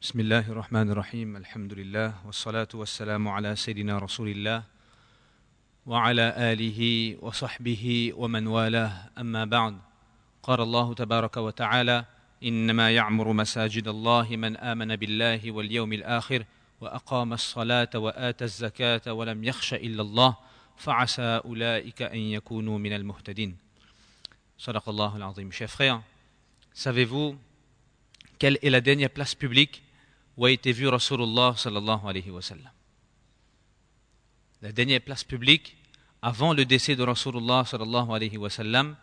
بسم الله الرحمن الرحيم الحمد لله والصلاة والسلام على سيدنا رسول الله وعلى آله وصحبه ومن والاه أما بعد قال الله تبارك وتعالى إنما يعمر مساجد الله من آمن بالله واليوم الآخر وأقام الصلاة وآتى الزكاة ولم يخش إلا الله فعسى أولئك أن يكونوا من المهتدين صدق الله العظيم. Chers frères, savez-vous quelle est la dernière place publique où a été vu Rasulullah sallallahu alayhi wa sallam? La dernière place publique avant le décès de Rasulullah sallallahu alayhi wa sallam,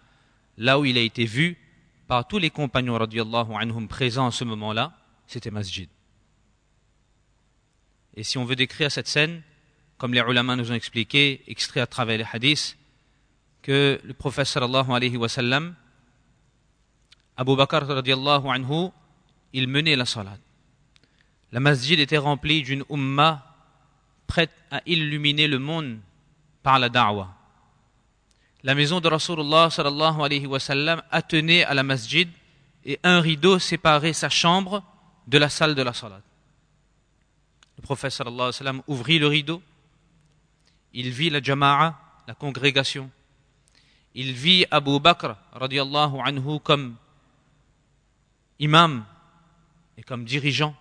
là où il a été vu par tous les compagnons radiyallahu anhum présents à ce moment-là, c'était Masjid. Et si on veut décrire cette scène, comme les ulama nous ont expliqué, extrait à travers les hadiths, que le prophète sallallahu alayhi wa sallam, Abu Bakr radiyallahu anhu, il menait la salat. La masjid était remplie d'une umma prête à illuminer le monde par la da'wah. La maison de Rasulullah sallallahu alayhi wa sallam attenait à la masjid et un rideau séparait sa chambre de la salle de la salat. Le prophète sallallahu alayhi wa sallam ouvrit le rideau, il vit la jama'a, la congrégation. Il vit Abu Bakr radiyallahu anhu comme imam et comme dirigeant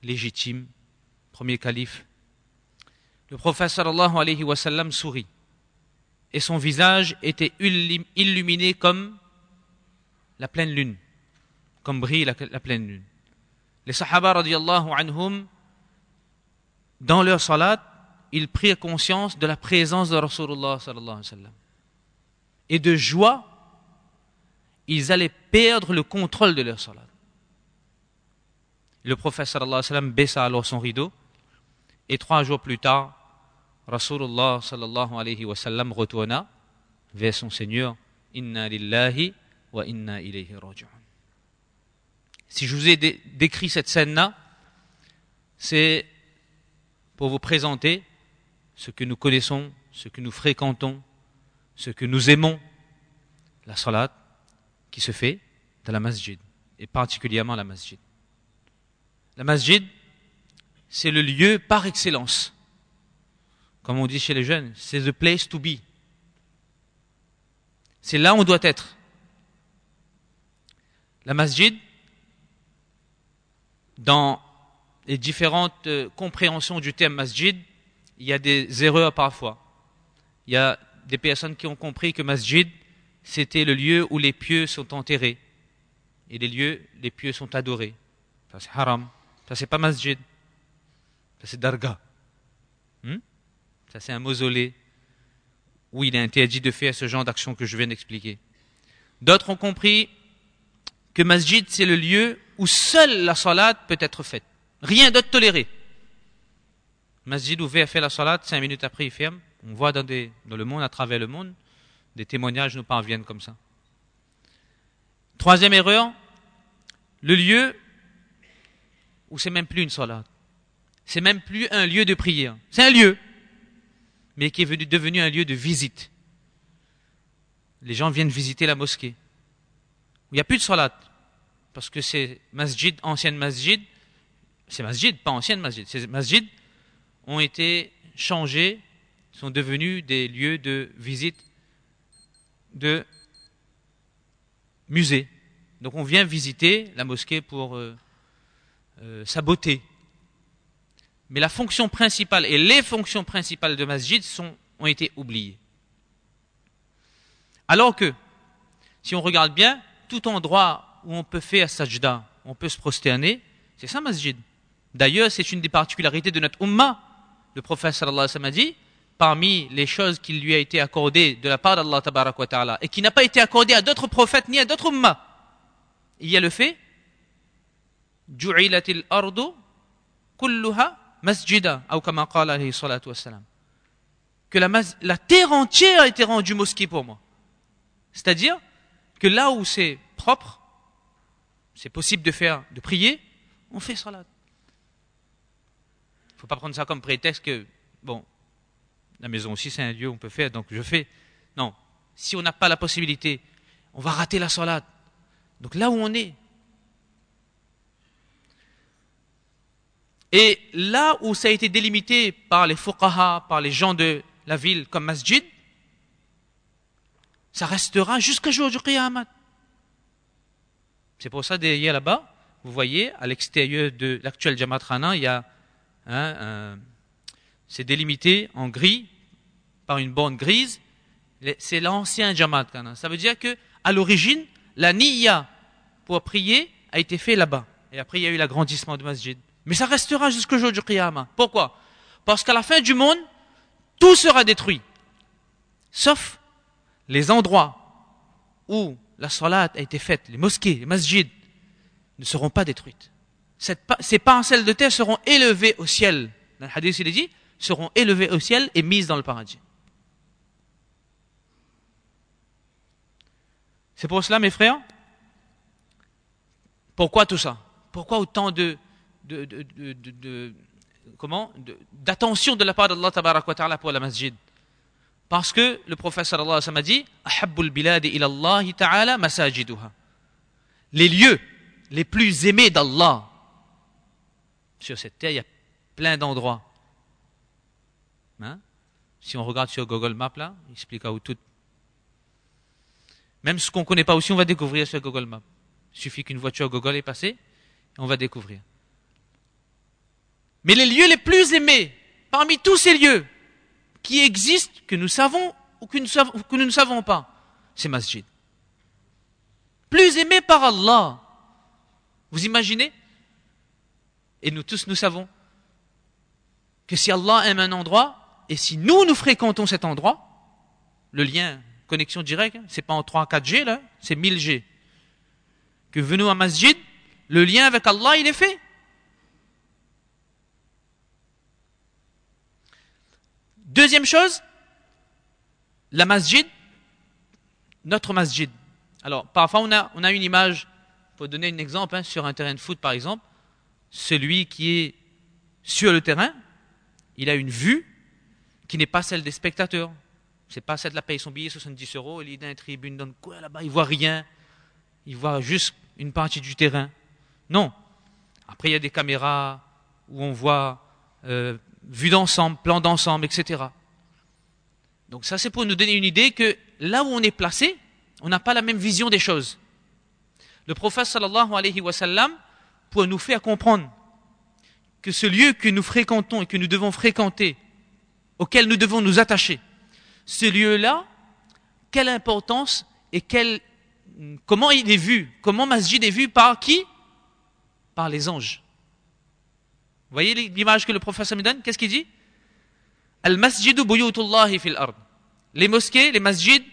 légitime, premier calife. Le prophète sallallahu alayhi wa sallam sourit et son visage était illuminé comme la pleine lune, comme brille la pleine lune. Les sahaba radiyallahu anhum, dans leur salat, ils prirent conscience de la présence de Rasulullah sallallahu alayhi wa sallam. Et de joie, ils allaient perdre le contrôle de leur salat. Le prophète sallallahu alayhi wa sallam baissa alors son rideau et 3 jours plus tard, Rasulullah sallallahu alayhi wa sallam retourna vers son Seigneur. Inna lillahi wa inna ilayhi raji'un. Si je vous ai décrit cette scène-là, c'est pour vous présenter ce que nous connaissons, ce que nous fréquentons, ce que nous aimons, la salat qui se fait dans la masjid, et particulièrement la masjid. La masjid, c'est le lieu par excellence. Comme on dit chez les jeunes, c'est the place to be. C'est là où on doit être. La masjid, dans les différentes compréhensions du terme masjid, il y a des erreurs parfois. Il y a des personnes qui ont compris que masjid, c'était le lieu où les pieux sont enterrés. Et les pieux sont adorés. Ça c'est haram. Ça c'est pas masjid. Ça c'est darga. Ça c'est un mausolée où il est interdit de faire ce genre d'action que je viens d'expliquer. D'autres ont compris que masjid c'est le lieu où seule la salat peut être faite. Rien d'autre toléré. Masjid ouvert fait la salat, 5 minutes après il ferme. On voit dans le monde, à travers le monde, des témoignages nous parviennent comme ça. Troisième erreur, le lieu où c'est même plus une salat. C'est même plus un lieu de prière. C'est un lieu, mais qui est devenu un lieu de visite. Les gens viennent visiter la mosquée. Il n'y a plus de salat. Parce que ces masjid, anciennes masjid, ces masjid, pas anciennes masjid, ces masjid ont été changés, sont devenus des lieux de visite de musées. Donc on vient visiter la mosquée pour sa beauté. Mais la fonction principale et les fonctions principales de masjid ont été oubliées. Alors que, si on regarde bien, tout endroit où on peut faire sajda, on peut se prosterner, c'est ça masjid. D'ailleurs, c'est une des particularités de notre umma. Le prophète sallallahu alayhi wa sallam a dit, parmi les choses qui lui a été accordées de la part d'Allah tabarak wa ta'ala et qui n'a pas été accordée à d'autres prophètes ni à d'autres ummas, il y a le fait ju'ilatil ardu kulluha masjida ou kama qala alayhi salatu wassalam, que la terre entière a été rendue mosquée pour moi. C'est-à-dire que là où c'est propre, c'est possible de prier, on fait salat. Il ne faut pas prendre ça comme prétexte que bon, la maison aussi c'est un lieu où on peut faire, donc je fais. Non, si on n'a pas la possibilité, on va rater la salat. Donc là où on est, Et là où ça a été délimité par les fuqaha, par les gens de la ville comme masjid, ça restera jusqu'au jour du qiyamah. C'est pour ça, derrière là-bas, vous voyez, à l'extérieur de l'actuel Jamaat Khana, il y a c'est délimité en gris, par une borne grise. C'est l'ancien Jamaat Khana. Ça veut dire que à l'origine, la niyya pour prier a été fait là-bas. Et après, il y a eu l'agrandissement du masjid. Mais ça restera jusqu'au jour du qiyamah. Pourquoi? Parce qu'à la fin du monde, tout sera détruit. Sauf les endroits où la salat a été faite, les mosquées, les masjids, ne seront pas détruites. Ces parcelles de terre seront élevées au ciel. Dans le hadith, il est dit, seront élevées au ciel et mises dans le paradis. C'est pour cela, mes frères, pourquoi tout ça? Pourquoi autant d'attention de la part d'Allah tabarak wa ta'ala pour la masjid? Parce que le prophète sallallahu alayhi wa sallam a dit ahabbul biladi ila Allah ta'ala masajiduha. Les lieux les plus aimés d'Allah sur cette terre, il y a plein d'endroits. Hein? Si on regarde sur Google Maps là, il explique où tout. Même ce qu'on ne connaît pas aussi, on va découvrir sur Google Maps. Il suffit qu'une voiture Google est passée, et on va découvrir. Mais les lieux les plus aimés, parmi tous ces lieux qui existent, que nous savons ou que nous ne savons pas, c'est masjid. Plus aimé par Allah. Vous imaginez? Et nous tous, nous savons que si Allah aime un endroit, et si nous fréquentons cet endroit, le lien, connexion directe, c'est pas en 3, 4G là, c'est 1000G. Que venons à masjid, le lien avec Allah, il est fait. Deuxième chose, la masjid, notre masjid. Alors, parfois on a une image, pour donner un exemple, sur un terrain de foot par exemple, celui qui est sur le terrain, il a une vue qui n'est pas celle des spectateurs. C'est pas celle de la paye son billet 70 €, il est dans une tribune, dans le coin là-bas, il voit rien, il voit juste une partie du terrain. Non. Après il y a des caméras où on voit vue d'ensemble, plan d'ensemble, etc. Donc ça c'est pour nous donner une idée que là où on est placé, on n'a pas la même vision des choses. Le prophète sallallahu alayhi wa sallam, pour nous faire comprendre que ce lieu que nous fréquentons et que nous devons fréquenter, auquel nous devons nous attacher, ce lieu-là, quelle importance et comment il est vu, comment masjid est vu par qui? Par les anges. Vous voyez l'image que le prophète me donne? Qu'est-ce qu'il dit? Al-masjidu buyutullahi fil ard. Les mosquées, les masjids,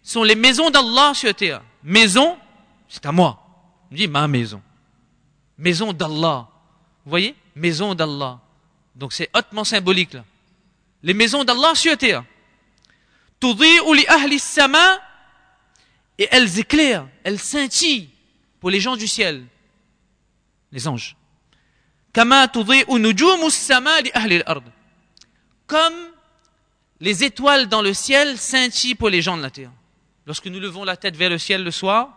sont les maisons d'Allah sur terre. Maison, c'est à moi. Il dit ma maison. Maison d'Allah. Vous voyez? Maison d'Allah. Donc c'est hautement symbolique là. Les maisons d'Allah sur terre. Tudhi'u li ahli as-sama, et elles éclairent, elles scintillent pour les gens du ciel. Les anges. Kama tudhi'u nujumu as-sama li ahli al-ard. Comme les étoiles dans le ciel scintillent pour les gens de la terre. Lorsque nous levons la tête vers le ciel le soir,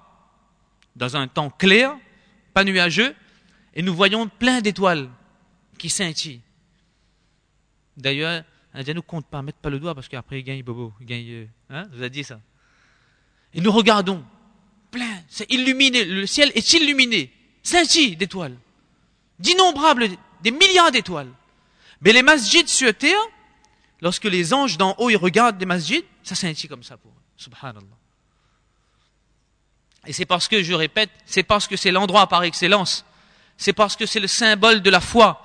dans un temps clair, pas nuageux, et nous voyons plein d'étoiles qui scintillent. D'ailleurs, un dia ne compte pas, mettre pas le doigt parce qu'après il gagne bobo, il gagne, hein, je vous ai dit ça. Et nous regardons, plein, c'est illuminé, le ciel est illuminé, scintille d'étoiles, d'innombrables, des milliards d'étoiles. Mais les masjids sur terre, lorsque les anges d'en haut ils regardent les masjids, ça scintille comme ça pour eux. Subhanallah. Et c'est parce que, je répète, c'est parce que c'est l'endroit par excellence, c'est parce que c'est le symbole de la foi,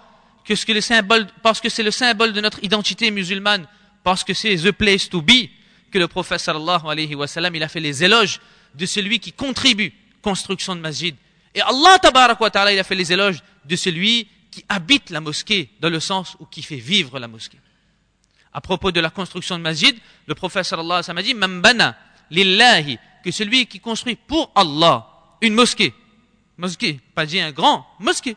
parce que c'est le symbole de notre identité musulmane, parce que c'est the place to be, que le prophète sallallahu alayhi wa sallam, il a fait les éloges de celui qui contribue construction de masjid. Et Allah tabarak wa ta'ala, il a fait les éloges de celui qui habite la mosquée, dans le sens où qui fait vivre la mosquée. À propos de la construction de masjid, le prophète sallallahu alayhi wa sallam a dit man bana lillahi, que celui qui construit pour Allah une mosquée, pas dit un grand, mosquée,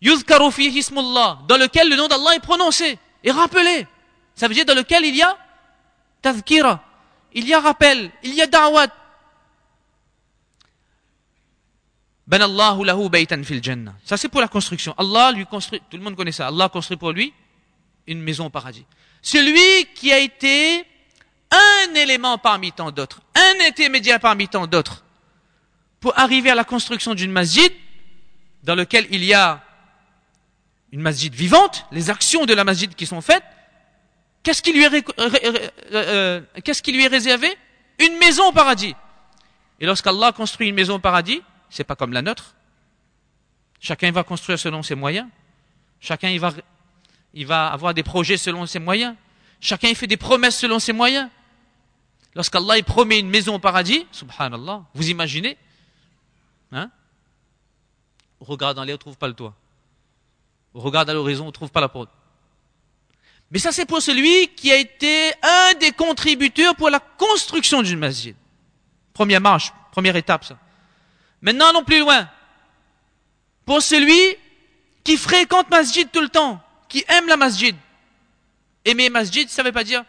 yuzkaru fihi ismullah, dans lequel le nom d'Allah est prononcé et rappelé, ça veut dire dans lequel il y a tadhkira, il y a rappel, il y a da'wat. Banallahu lahu baytan fil jannah. Ça c'est pour la construction. Allah lui construit, tout le monde connaît ça. Allah construit pour lui une maison au paradis. Celui qui a été un élément parmi tant d'autres, un intermédiaire parmi tant d'autres, pour arriver à la construction d'une masjid, dans lequel il y a une masjid vivante, les actions de la masjid qui sont faites, qu'est-ce qui lui est réservé? Une maison au paradis. Et lorsqu'Allah construit une maison au paradis, c'est pas comme la nôtre. Chacun va construire selon ses moyens. Chacun il va avoir des projets selon ses moyens. Chacun il fait des promesses selon ses moyens. Lorsqu'Allah il promet une maison au paradis, subhanallah, vous imaginez, hein? On regarde en l'air, on ne trouve pas le toit. On regarde à l'horizon, on ne trouve pas la porte. Mais ça c'est pour celui qui a été un des contributeurs pour la construction d'une masjid. Première marche, première étape ça. Maintenant allons plus loin. Pour celui qui fréquente masjid tout le temps, qui aime la masjid. Aimer masjid, ça ne veut pas dire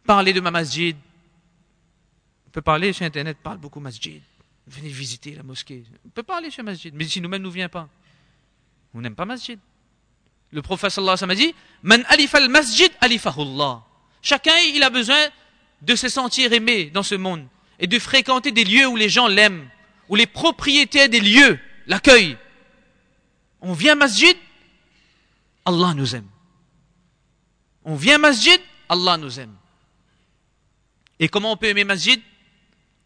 parler de ma masjid. On peut parler sur internet, parle beaucoup masjid. Venez visiter la mosquée. On peut parler sur masjid, mais si nous-mêmes nous vient pas. On n'aime pas masjid. Le prophète sallallahu alayhi wa sallam a dit Man alifa al masjid alifahullah. Chacun il a besoin de se sentir aimé dans ce monde et de fréquenter des lieux où les gens l'aiment, où les propriétaires des lieux l'accueillent. On vient à masjid, Allah nous aime. On vient à masjid, Allah nous aime. Et comment on peut aimer masjid?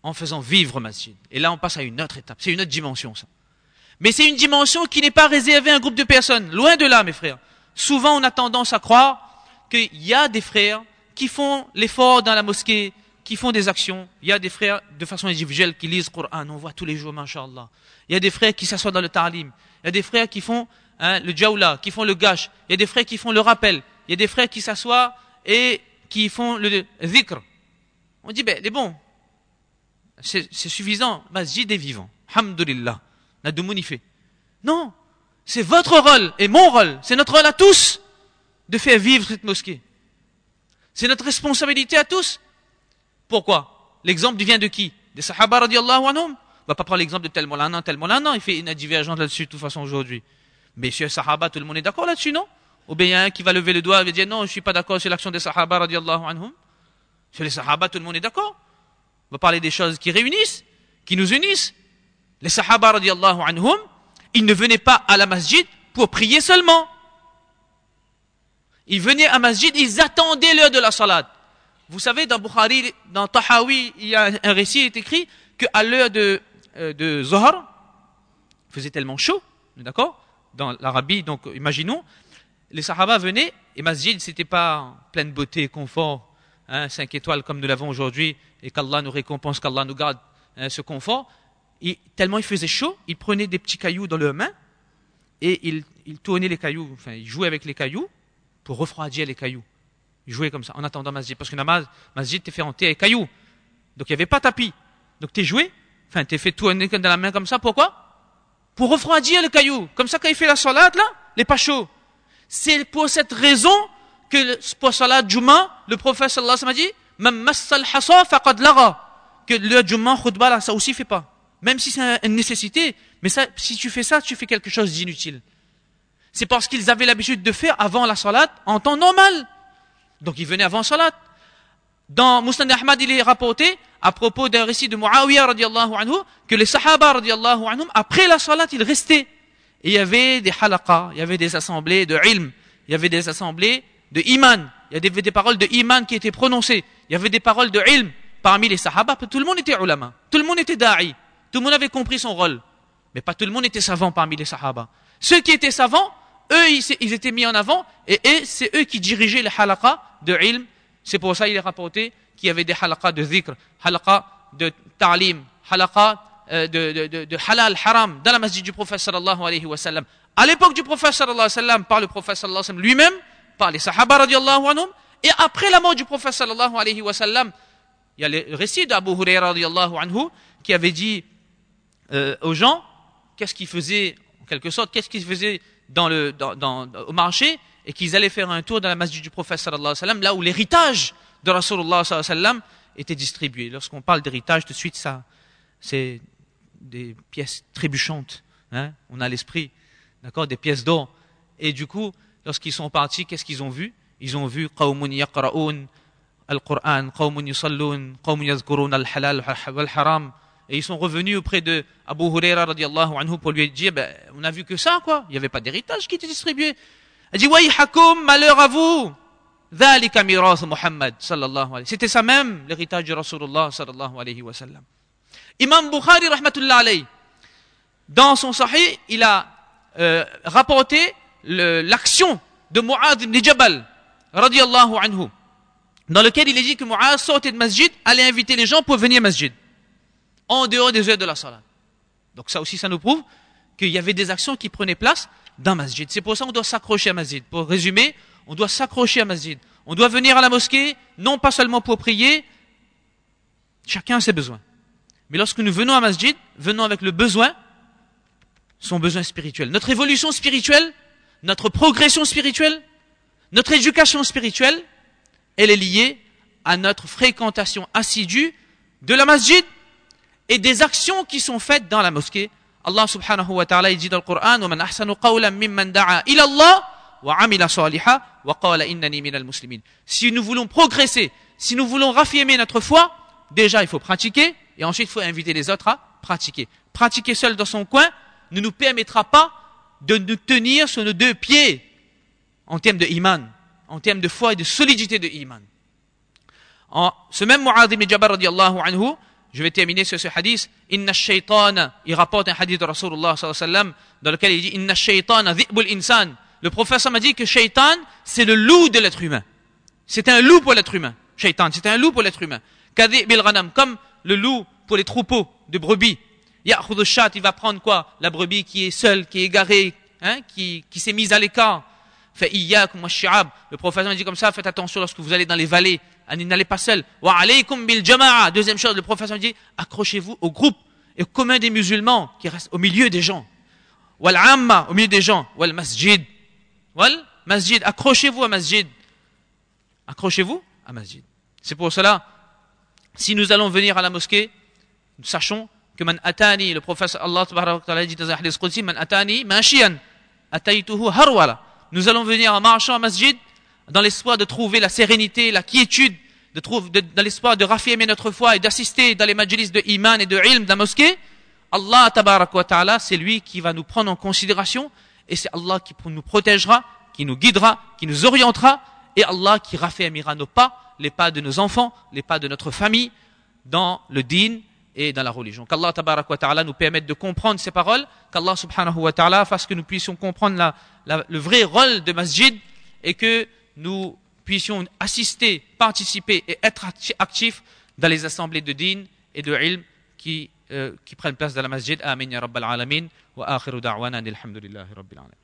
En faisant vivre masjid. Et là on passe à une autre étape, c'est une autre dimension ça. Mais c'est une dimension qui n'est pas réservée à un groupe de personnes. Loin de là, mes frères. Souvent, on a tendance à croire qu'il y a des frères qui font l'effort dans la mosquée, qui font des actions. Il y a des frères, de façon individuelle, qui lisent le Coran. On voit tous les jours, masha'Allah. Il y a des frères qui s'assoient dans le ta'lim. Il y a des frères qui font le jawla, qui font le gash. Il y a des frères qui font le rappel. Il y a des frères qui s'assoient et qui font le dhikr. On dit, ben, c'est bon. C'est suffisant. Masjid est vivant. Alhamdulillah. Non, c'est votre rôle et mon rôle, c'est notre rôle à tous de faire vivre cette mosquée. C'est notre responsabilité à tous. Pourquoi? L'exemple vient de qui? Des sahaba radiallahu anhum. On va pas prendre l'exemple de tel molana, il fait une divergence là-dessus de toute façon aujourd'hui. Mais sur les sahaba, tout le monde est d'accord là-dessus, non? Ou bien il y a un qui va lever le doigt et va dire non, je suis pas d'accord sur l'action des sahaba radiallahu anhum. Sur les sahaba, tout le monde est d'accord. On va parler des choses qui réunissent, qui nous unissent. Les sahaba radiallahu anhum, ils ne venaient pas à la masjid pour prier seulement. Ils venaient à masjid, ils attendaient l'heure de la salat. Vous savez, dans Bukhari, dans Tahawi, il y a un récit qui est écrit qu'à l'heure de Zohar, il faisait tellement chaud, d'accord? Dans l'Arabie, donc imaginons, les sahaba venaient, et masjid, c'était pas plein de beauté, confort, 5 étoiles comme nous l'avons aujourd'hui, et qu'Allah nous récompense, qu'Allah nous garde ce confort. Et tellement il faisait chaud, il prenait des petits cailloux dans leurs mains et il tournait les cailloux, enfin il jouait avec les cailloux pour refroidir les cailloux. Il jouait comme ça en attendant masjid, parce que masjid t'es fait en terre et cailloux, donc il n'y avait pas tapis. Donc t'es joué, enfin t'es fait tourner dans la main comme ça, pourquoi? Pour refroidir les cailloux. Comme ça quand il fait la salat là, il n'est pas chaud. C'est pour cette raison que pour salat Juma, le prophète sallallahu alayhi wa sallam a dit Man massal hasa faqad laga, que le Juma khutbah là, ça aussi fait pas. Même si c'est une nécessité, mais ça, si tu fais ça, tu fais quelque chose d'inutile. C'est parce qu'ils avaient l'habitude de faire avant la salat en temps normal. Donc ils venaient avant la salat. Dans Musnad Ahmad, il est rapporté à propos d'un récit de Muawiyah radiallahu anhu, que les sahaba radiallahu anhum, après la salat, ils restaient. Et il y avait des halaqa, il y avait des assemblées de ilm, il y avait des assemblées de iman, il y avait des paroles de iman qui étaient prononcées, il y avait des paroles de ilm parmi les sahaba. Tout le monde était ulama, tout le monde était da'i. Tout le monde avait compris son rôle. Mais pas tout le monde était savant parmi les sahaba. Ceux qui étaient savants, eux, ils étaient mis en avant, et c'est eux qui dirigeaient les halaqa de ilm. C'est pour ça qu'il est rapporté qu'il y avait des halaqa de dhikr, halaqa de ta'lim, halaqa de halal, haram, dans la masjid du prophète sallallahu alayhi wa sallam. À l'époque du prophète sallallahu alayhi wa sallam, par le prophète sallallahu alayhi wa sallam lui-même, par les sahaba radiallahu anhum, et après la mort du prophète sallallahu alayhi wa sallam, il y a le récit d'Abu Hurayra radiallahu anhu, qui avait dit aux gens, qu'est-ce qu'ils faisaient, en quelque sorte, qu'est-ce qu'ils faisaient au marché, et qu'ils allaient faire un tour dans la masjid du prophète sallallahu alayhi wa sallam, là où l'héritage de Rasulullah sallallahu alayhi wa sallam était distribué. Lorsqu'on parle d'héritage, tout de suite, ça, c'est des pièces trébuchantes. Hein, on a l'esprit, d'accord, des pièces d'or. Et du coup, lorsqu'ils sont partis, qu'est-ce qu'ils ont vu? Ils ont vu qawmun yaqra'un al-Qur'an, qawmun yusallun, qawmun yazkurun al-halal wal-haram. Et ils sont revenus auprès de Abu Huraira radiallahu anhu pour lui dire, ben, on n'a vu que ça, quoi. Il n'y avait pas d'héritage qui était distribué. Elle dit, wayhakum, malheur à vous. Dhalika miras Muhammad sallallahu alayhi. C'était ça même, l'héritage de Rasulullah sallallahu alayhi wa sallam. Imam Bukhari rahmatullah alayhi, dans son Sahih, il a rapporté l'action de Mu'adh ibn Jabal, radiallahu anhu, dans lequel il est dit que Mu'adh sortait de masjid, allait inviter les gens pour venir à masjid, en dehors des heures de la salat. Donc ça aussi, ça nous prouve qu'il y avait des actions qui prenaient place dans masjid. C'est pour ça qu'on doit s'accrocher à masjid. Pour résumer, on doit s'accrocher à masjid. On doit venir à la mosquée, non pas seulement pour prier, chacun a ses besoins. Mais lorsque nous venons à masjid, venons avec le besoin, son besoin spirituel. Notre évolution spirituelle, notre progression spirituelle, notre éducation spirituelle, elle est liée à notre fréquentation assidue de la masjid et des actions qui sont faites dans la mosquée. Allah subhanahu wa ta'ala dit dans le Coran, وَمَنْ أَحْسَنُ قَوْلًا مِمَّنْ دَعَا إِلَى اللَّهِ وَعَمِلَ صَالِحًا وَقَالَ إِنَّنِي مِنَ الْمُسْلِمِينَ. Si nous voulons progresser, si nous voulons raffirmer notre foi, déjà il faut pratiquer et ensuite il faut inviter les autres à pratiquer. Pratiquer seul dans son coin ne nous permettra pas de nous tenir sur nos deux pieds en termes de iman, en termes de foi et de solidité de iman. Ce même Mu'adh ibn Jabal radiallahu anhu, je vais terminer sur ce hadith, Inna shaytana, il rapporte un hadith de Rasulullah sallallahu alayhi wa sallam, dans lequel il dit Inna shaytana dhi'bul insan. Le prophète m'a dit que shaytan, c'est le loup de l'être humain. C'est un loup pour l'être humain. Shaytan, c'est un loup pour l'être humain. Kadhi'bil ghanam, comme le loup pour les troupeaux de brebis. Ya'khudhu shat, il va prendre quoi? La brebis qui est seule, qui est égarée, hein, qui s'est mise à l'écart. Fa iyyakum wash-shi'ab. Le prophète m'a dit comme ça, faites attention lorsque vous allez dans les vallées, n'allez pas seul. Wa alaykum bil jama'a. Deuxième chose, le prophète m'a dit, accrochez-vous au groupe et au commun des musulmans qui restent au milieu des gens. Wal amma, au milieu des gens. Wal masjid. Wal masjid, accrochez-vous à masjid. Accrochez-vous à masjid. C'est pour cela, si nous allons venir à la mosquée, nous sachons que man atani, le prophète Allah ta'ala dit dans un hadith qudsi, man atani mashiyan ataytuhu harwala. Nous allons venir en marchant à masjid dans l'espoir de trouver la sérénité, la quiétude, dans l'espoir de raffirmer notre foi et d'assister dans les majlis de iman et de ilm de la mosquée. Allah tabarak wa ta'ala, c'est lui qui va nous prendre en considération et c'est Allah qui nous protégera, qui nous guidera, qui nous orientera et Allah qui raffermira nos pas, les pas de nos enfants, les pas de notre famille dans le din et dans la religion. Qu'Allah tabarak wa ta'ala nous permette de comprendre ces paroles, qu'Allah subhanahu wa ta'ala fasse que nous puissions comprendre le vrai rôle de masjid et que nous puissions assister, participer et être actifs dans les assemblées de din et de ilm qui prennent place dans la masjid. Amin ya rabbal alamin wa akhiru da'wana alhamdulillahi rabbil alamin.